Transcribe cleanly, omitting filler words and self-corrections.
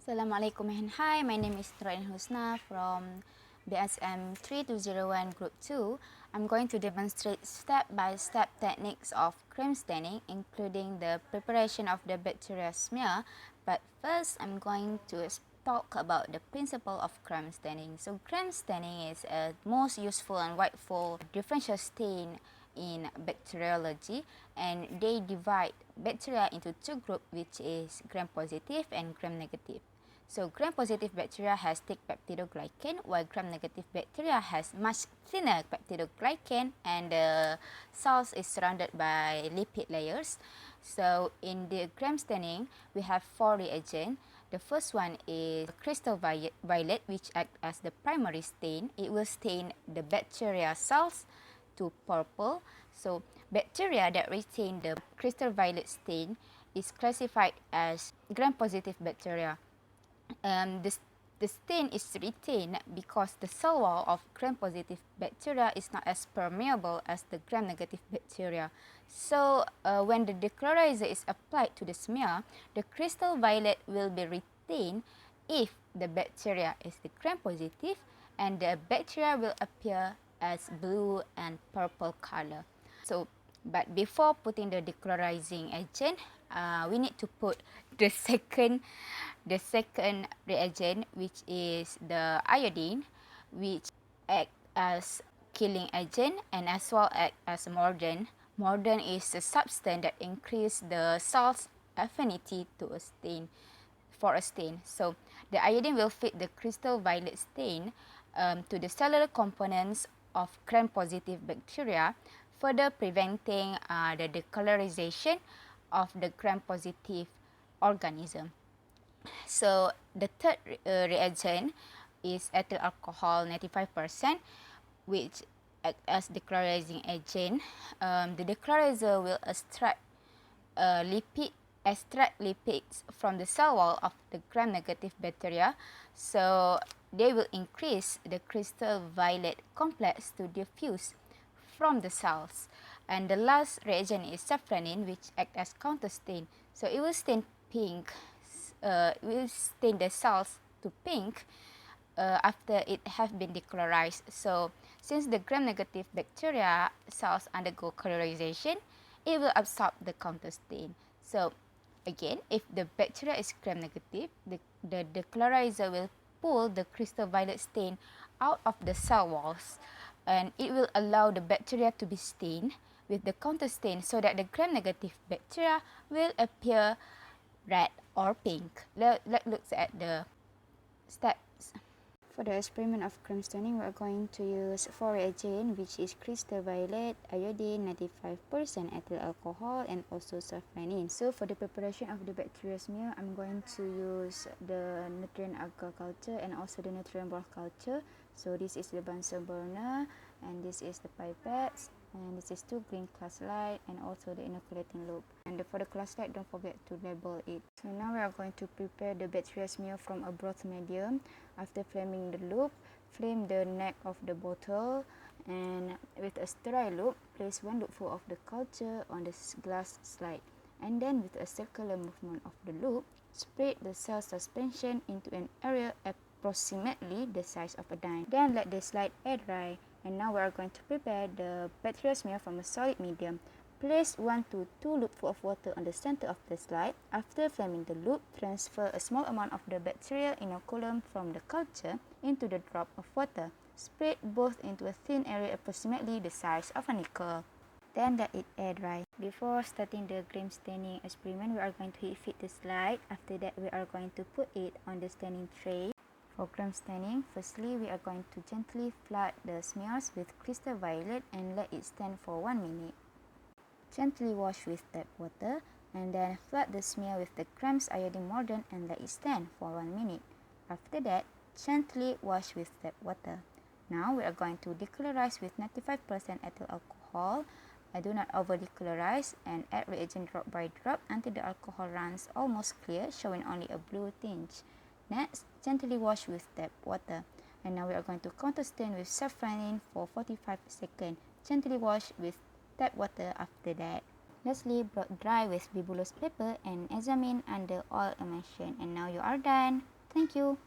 Assalamualaikum and hi, my name is Nurul and Husna from BSM 3201 Group 2. I'm going to demonstrate step-by-step techniques of cream staining, including the preparation of the bacteria smear. But first, I'm going to talk about the principle of cream staining. So cream staining is a most useful and rightful differential stain in bacteriology, and they divide bacteria into two groups, which is gram-positive and gram-negative. So gram-positive bacteria has thick peptidoglycan, while gram-negative bacteria has much thinner peptidoglycan, and the cells is surrounded by lipid layers. So in the gram staining, we have four reagents. The first one is crystal violet, which acts as the primary stain. It will stain the bacteria cells to purple. So bacteria that retain the crystal violet stain is classified as gram-positive bacteria. The stain is retained because the cell wall of gram-positive bacteria is not as permeable as the gram-negative bacteria. So when the dechlorizer is applied to the smear, the crystal violet will be retained if the bacteria is the gram-positive, and the bacteria will appear as blue and purple color. But before putting the decolorizing agent, we need to put the second reagent, which is the iodine, which act as killing agent and as well act as mordant. Mordant is a substance that increase the salt's affinity to a stain. So the iodine will fit the crystal violet stain to the cellular components of gram-positive bacteria, further preventing the decolorization of the gram-positive organism. So the third reagent is ethyl alcohol 95%, which acts as decolorizing agent. The dechlorizer will extract lipids from the cell wall of the gram-negative bacteria, so they will increase the crystal violet complex to diffuse from the cells. And the last reagent is safranin, which acts as counterstain. So it will stain pink. Will stain the cells to pink after it have been decolorized. So since the gram-negative bacteria cells undergo colorization, it will absorb the counterstain. So again, if the bacteria is gram-negative, the dechlorizer will pull the crystal violet stain out of the cell walls, and it will allow the bacteria to be stained with the counterstain so that the gram-negative bacteria will appear red or pink. Let's look at the steps. For the experiment of cream staining, we are going to use 4 reagents, which is crystal violet, iodine, 95%, ethyl alcohol, and also safranin. So for the preparation of the bacteria smear, I'm going to use the nutrient agar culture and also the nutrient broth culture. So this is the Bunsen burner, and this is the pipettes, and this is 2 green glass light, and also the inoculating loop. And for the glass light, don't forget to label it. So now we are going to prepare the bacteria smear from a broth medium. After flaming the loop, flame the neck of the bottle, and with a sterile loop, place 1 loopful of the culture on the glass slide, and then with a circular movement of the loop, spread the cell suspension into an area approximately the size of a dime. Then let the slide air dry. And now we are going to prepare the bacteria smear from a solid medium. Place 1 to 2 loopful of water on the center of the slide. After flaming the loop, transfer a small amount of the bacterial inoculum from the culture into the drop of water. Spread both into a thin area approximately the size of a nickel. Then let it air dry. Before starting the cream staining experiment, we are going to heat feed the slide. After that, we are going to put it on the staining tray. For cream staining, firstly, we are going to gently flood the smears with crystal violet and let it stand for 1 minute. Gently wash with tap water, and then flood the smear with the grams iodine mordant and let it stand for 1 minute. After that, gently wash with tap water. Now we are going to decolorize with 95% ethyl alcohol. Do not over decolorize, and add reagent drop by drop until the alcohol runs almost clear, showing only a blue tinge. Next, gently wash with tap water. And now we are going to counterstain with safranin for 45 seconds. Gently wash with tap water after that. Lastly, dry with bibulous paper and examine under all mentioned. And now you are done. Thank you.